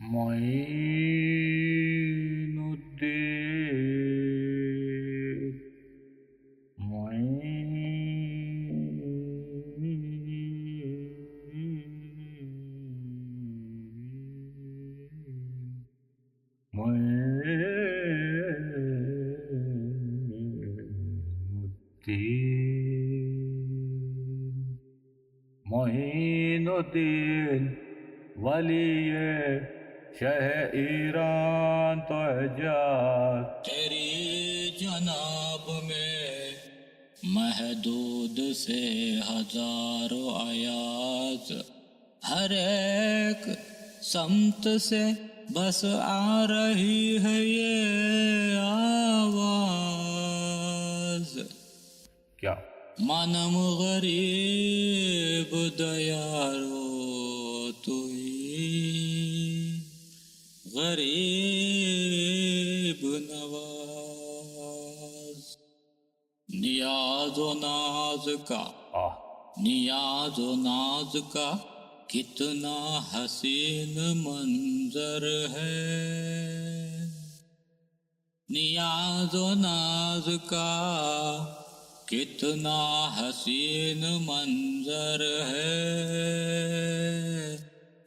मोइनुद्दीन मोइनुद्दीन वलिये शह ईरान तो एजाज तेरी जनाब में महदूद से हजारों आयात, हर एक समत से बस आ रही है ये आवाज। क्या मानम गरीब दयारो तू ही गरीब नवाज। नियाज़ो नाज का नियाज़ो नाज का कितना हसीन मंजर है। नियाज़ो नाज का कितना हसीन मंजर है।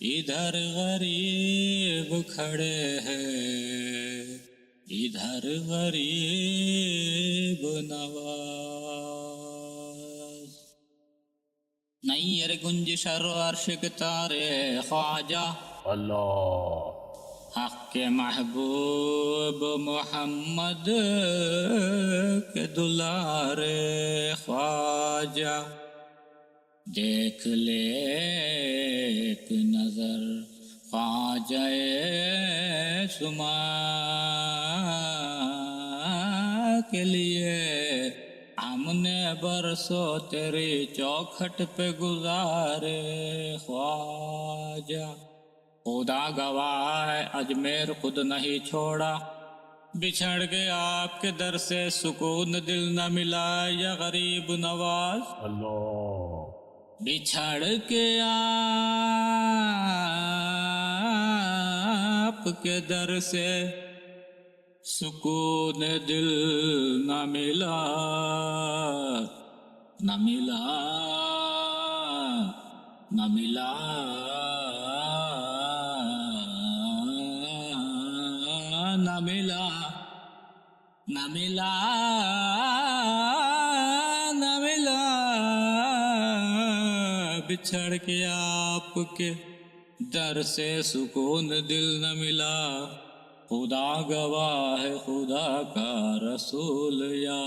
इधर गरीब खड़े हैं, इधर गरीब नवाज। नैयर गुंजिशर अर्श के तारे ख्वाजा अल्लाह हक के महबूब मोहम्मद के दुलारे ख्वाजा। देख ले एक नजर ख्वाजाए सुमा के लिए हमने बरसों तेरी चौखट पे गुजारे ख्वाजा। खुदा गवाह है अजमेर खुद नहीं छोड़ा, बिछड़ के आपके दर से सुकून दिल न मिला या गरीब नवाज। अल्लाह बिछड़ के आपके दर से सुकून दिल न मिला, न मिला, न मिला, न मिला, न मिला, न मिला। बिछड़ के आपके दर से सुकून दिल न मिला। खुदा गवाह है खुदा का रसूल या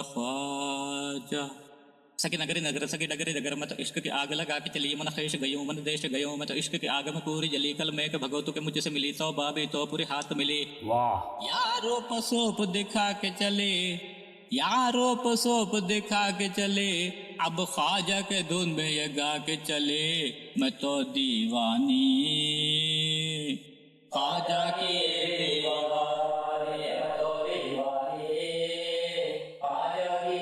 ख्वाजा। सकी नगरी नगर सकी डगरी डगर मत इश्क की आग लगा के चली मन खेश गयो मन देश गयो मैं तो इश्क की आग में पूरी जली। कल मैं के भगवतों के मुझसे मिली तो बाबी तो पूरी हाथ मिली। वाह यारो पसोप दिखा के चले, यारो पसोप दिखा के चले। अब ख्वाजा के धुन में ये गा के चले, मैं तो दीवानी ख्वाजा की दीवानी, मैं तो दीवानी ख्वाजा की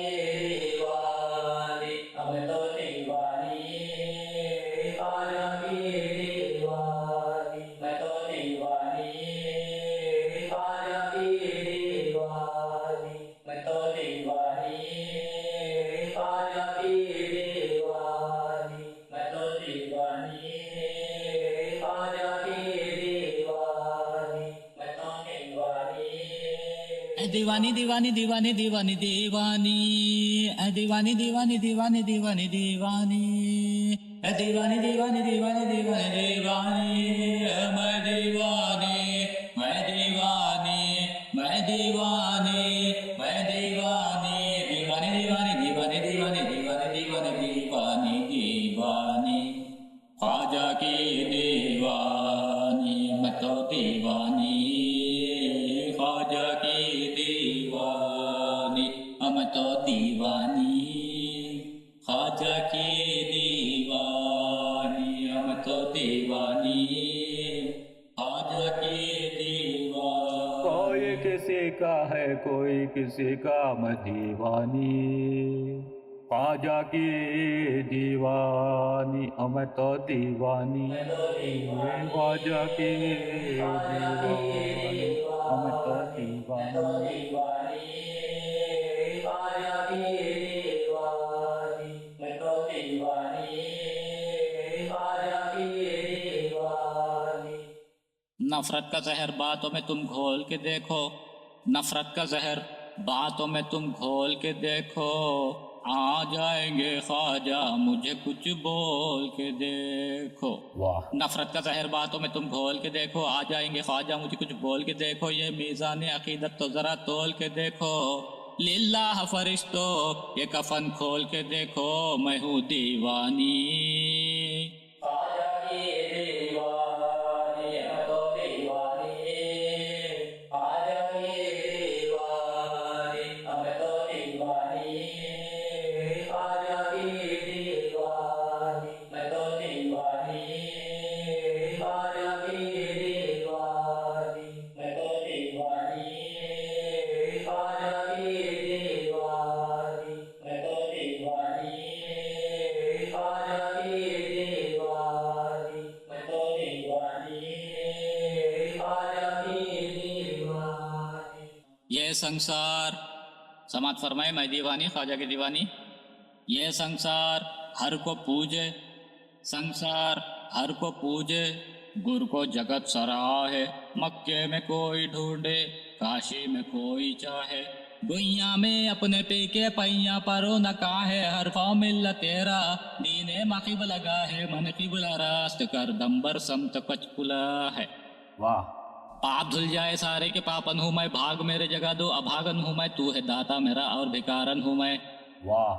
दीवानी, मैं तो दीवानी ख्वाजा की दीवानी, मैं तो दीवानी ख्वाजा की दीवानी, मैं तो दीवानी ख्वाजा की दीवानी, मैं तो दीवानी ख्वाजा की दीवानी, मैं तो दीवानी। दीवानी दीवानी दीवानी दीवानी दीवानी, दीवानी दीवानी दीवानी दीवानी दीवानी, दीवानी दीवानी दीवानी दीवानी दीवानी। मैं दीवानी, मैं दीवानी, मैं दीवानी, मैं दीवानी, दीवानी दीवानी दीवानी दीवानी दीवानी दीवानी दीवानी दीवानी ख्वाजा की दीवानी, मैं तो दीवानी ख्वाजा की दीवानी, मैं तो दीवानी ख्वाजा की दीवानी, मैं तो दीवानी ख्वाजा की दीवानी। कोई किसी का है कोई किसी का मैं दीवानी, ख्वाजा की दीवानी, मैं तो दीवानी, ख्वाजा की दीवानी, मैं तो दीवानी। नफरत का जहर बातों में तुम घोल के देखो, नफरत का जहर बातों में तुम घोल के देखो, आ जाएंगे ख्वाजा मुझे कुछ बोल के देखो। वाह नफरत का जहर बातों में तुम घोल के देखो, आ जाएंगे ख्वाजा मुझे कुछ बोल के देखो, ये मीज़ान अकीदत तो जरा तोल के देखो। लिल्लाह फरिश्तो ये कफन खोल के देखो, मैं हूँ दीवानी। ये संसार, समात फरमाए मैं दीवानी ख्वाजा की दीवानी। ये संसार हर को पूजे, संसार हर को पूजे, गुरु को जगत सराहे, मक्के में कोई ढूंढे, काशी में कोई चाहे, दुनिया में अपने पी के पैया परो न काहे, हर मिल तेरा दीने मकीब लगा है, मन किबला रास्त कर दम्बर समत पचपुला है। वाह पाप धुल जाए सारे के पापन हूँ मैं, भाग मेरे जगह दो अभागन हूँ मैं, तू है दाता मेरा और भिकारन हूँ मैं। वाह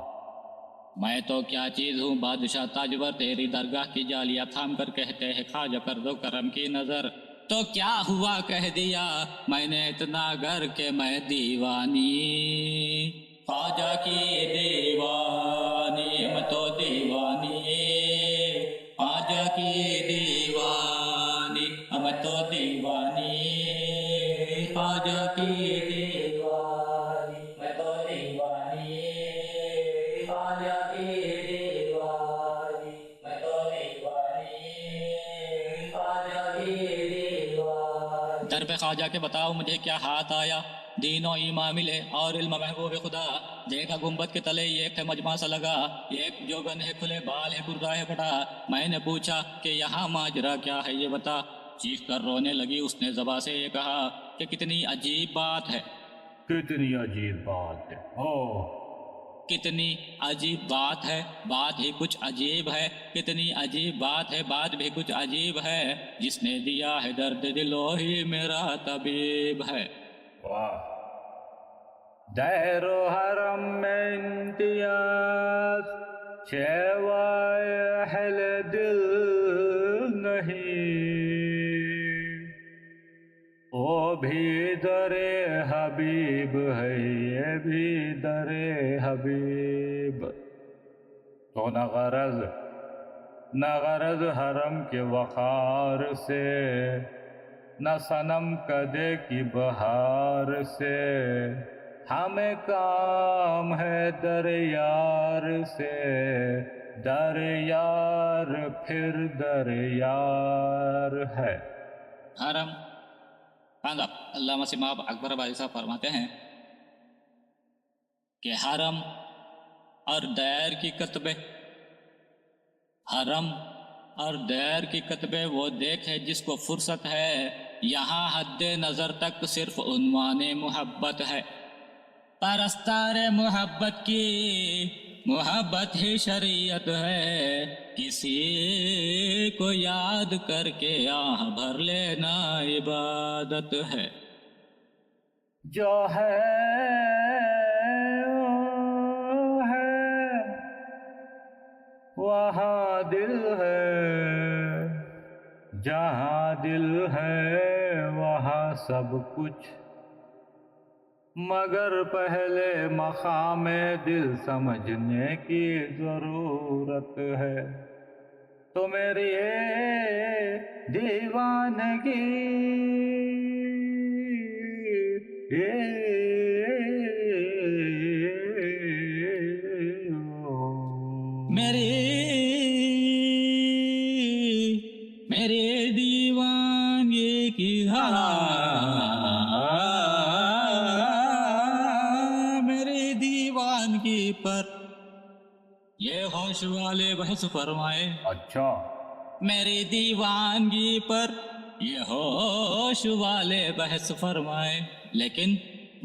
मैं तो क्या चीज हूँ बादशाह ताजवर, तेरी दरगाह की जालियां थाम कर कहते हैं खाजा कर दो करम की नजर। तो क्या हुआ कह दिया मैंने इतना गर के मैं दीवानी, ख्वाजा की दीवानी, मैं तो दीवानी, ख्वाजा की दीवानी, मैं तो दीवानी, ख्वाजा की दीवानी, मैं तो दीवानी, ख्वाजा की दीवानी, मैं तो दीवानी, ख्वाजा की दीवानी। दर पे ख्वाजा के बताओ मुझे क्या हाथ आया, दीनो ईमा मिले और इल्म महबूब खुदा, देखा गुम्बद के तले एक है मजमा सा लगा, एक जोगन है खुले बाल है गुर्रा है बटा, मैंने पूछा कि यहाँ माजरा क्या है ये बता, चीख कर रोने लगी उसने ज़बां से ये कहा कि कितनी अजीब बात है, कितनी अजीब बात है, ओह कितनी अजीब बात है, बात ही कुछ अजीब है, कितनी अजीब बात है, बात भी कुछ अजीब है, जिसने दिया है दर्द दिलो ही मेरा तबीब है। वाह दैरो हरम में इम्तियाज, शेवाए अहले दिल नहीं, ओ भी दरे हबीब है, ये भी दरे हबीब। तो न गरज हरम के वक़ार से, न सनम कदे की बहार से, हमें काम है दर यार से, दर यार फिर दर यार है। हरम अल्लामा सिमाब अकबर आबादी साहब फरमाते हैं कि हरम और दैर की कतबे, हरम और दैर की कतबे वो देखे जिसको फुर्सत है, यहाँ हद्दे नज़र तक सिर्फ उन्वाने मोहब्बत है, परस्तारे मोहब्बत की मोहब्बत ही शरीयत है, किसी को याद करके आह भर लेना इबादत है। जो है वो है, वहाँ दिल है, जहाँ दिल है वहाँ सब कुछ, मगर पहले मकाम दिल समझने की जरूरत है। तो मेरी ये दीवानगी ये मेरी मेरी दीवानगी की मेरी दीवानगी पर ये होश वाले बहस फरमाए। अच्छा, मेरी दीवानगी पर ये होश वाले बहस फरमाए, लेकिन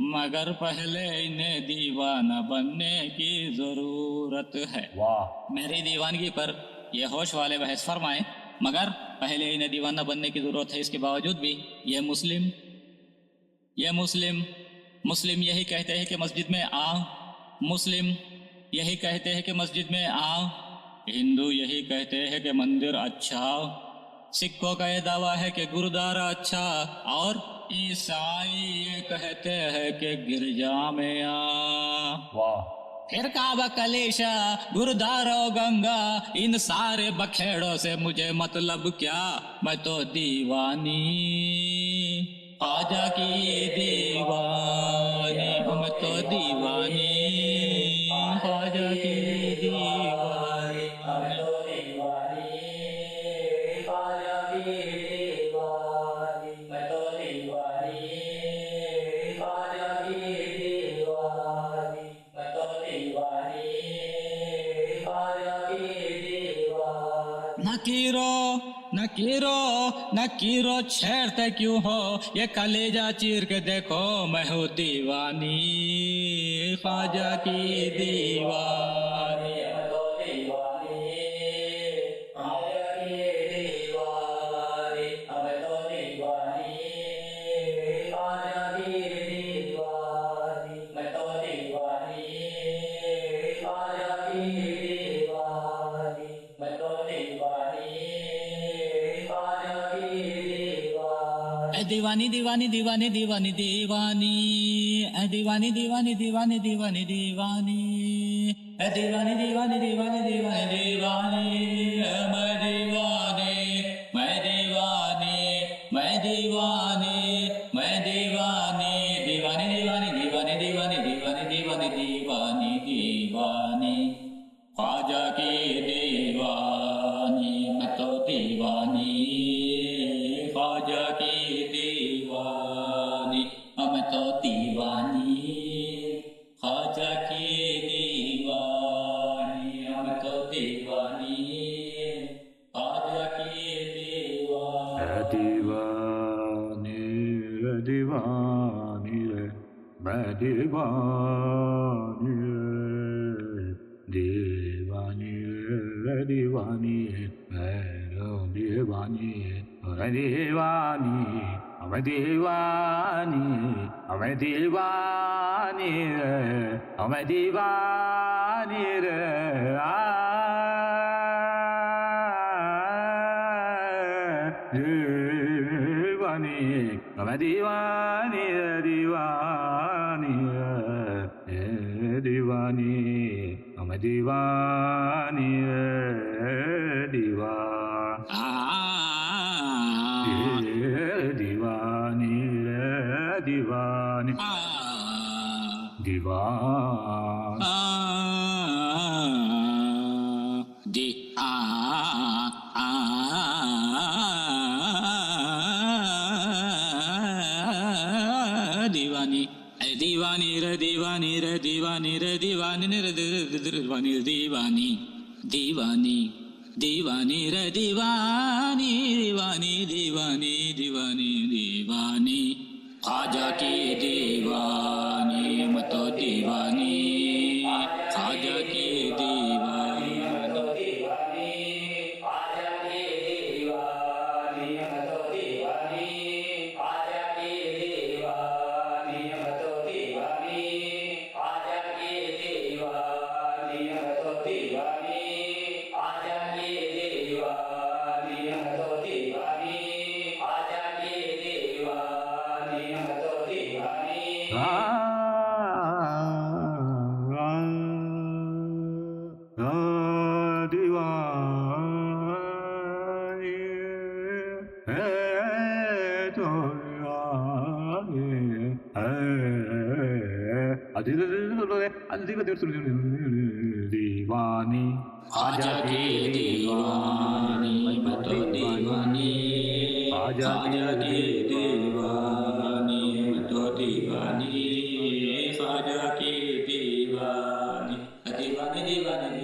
मगर पहले इन्हें दीवाना बनने की जरूरत है। वाह, मेरी दीवानगी पर ये होश वाले बहस फरमाए, मगर पहले इन्हें दीवाना बनने की जरूरत है। इसके बावजूद भी ये मुस्लिम यही कहते हैं कि मस्जिद में आओ, मुस्लिम यही कहते हैं कि मस्जिद में आओ, हिंदू यही कहते हैं कि मंदिर अच्छा, सिखों का ये दावा है कि गुरुद्वारा अच्छा, और ईसाई ये कहते हैं कि गिरजा में आ। वाह, फिर काबा कलेशा गुरुद्वारा गंगा, इन सारे बखेड़ों से मुझे मतलब क्या, मैं तो दीवानी ख्वाजा की दीवानी, मैं तो दीवानी ख्वाजा की दीवानी, मैं तो दीवानी ख्वाजा की दीवानी, मैं तो दीवानी ख्वाजा की दीवानी, मैं तो दीवानी ख्वाजा की दीवानी। नकीरो छेड़ते क्यों हो, ये कलेजा चीर के देखो, मैं हूँ दीवानी ख्वाजा की दीवानी, मैं तो दीवानी ख्वाजा की दीवानी, मैं तो दीवानी ख्वाजा की दीवानी, मैं तो दीवानी ख्वाजा की दीवानी, मैं तो दीवानी ख्वाजा की दीवानी। दीवानी दीवानी दीवानी दीवानी दीवानी, दीवानी दीवानी दीवानी दीवानी दीवानी, दीवानी दीवानी दीवानी दीवानी दीवानी, मैं दीवानी मैं दीवानी मैं दीवानी मैं दीवानी, दीवानी दीवानी दीवानी दीवानी दीवानी दीवानी दीवानी दीवानी ख्वाजा की दीवानी, मैं तो दीवानी ख्वाजा की दीवानी, मैं तो दीवानी ख्वाजा की दीवानी, मैं तो दीवानी ख्वाजा की दीवानी। दीवानी रे, मैं दीवानी रे, दीवानी रे, दीवानी रे, मैं दीवानी रे, मैं दीवानी, मैं दीवानी, मैं दीवानी रे, मैं दीवानी रे, दीवानी, मैं दीवानी रे, दीवानी रे, दीवानी, मैं दीवानी रे, दीवानी रे, दीवानी, दीवानी दीवानी रे दीवानी रे दीवानी रे दीवानी रे दीवानी दीवानी दीवानी दीवानी रे दीवानी दीवानी दीवानी दीवानी दीवानी ख्वाजा की दीवानी, मैं तो दीवानी ख्वाजा की दीवानी, मैं तो दीवानी ख्वाजा की दीवानी, मैं तो दीवानी ख्वाजा की दीवानी, मैं तो दीवानी ख्वाजा की दीवानी, मैं तो दीवानी ख्वाजा की दीवानी, मैं तो दीवानी ख्वाजा की दीवानी, मैं तो दीवानी। दीवानी ख्वाजा की दीवानी मैं तो दीवानी, ख्वाजा की दीवानी मैं तो दीवानी, ख्वाजा की दीवानी दीवानी दीवानी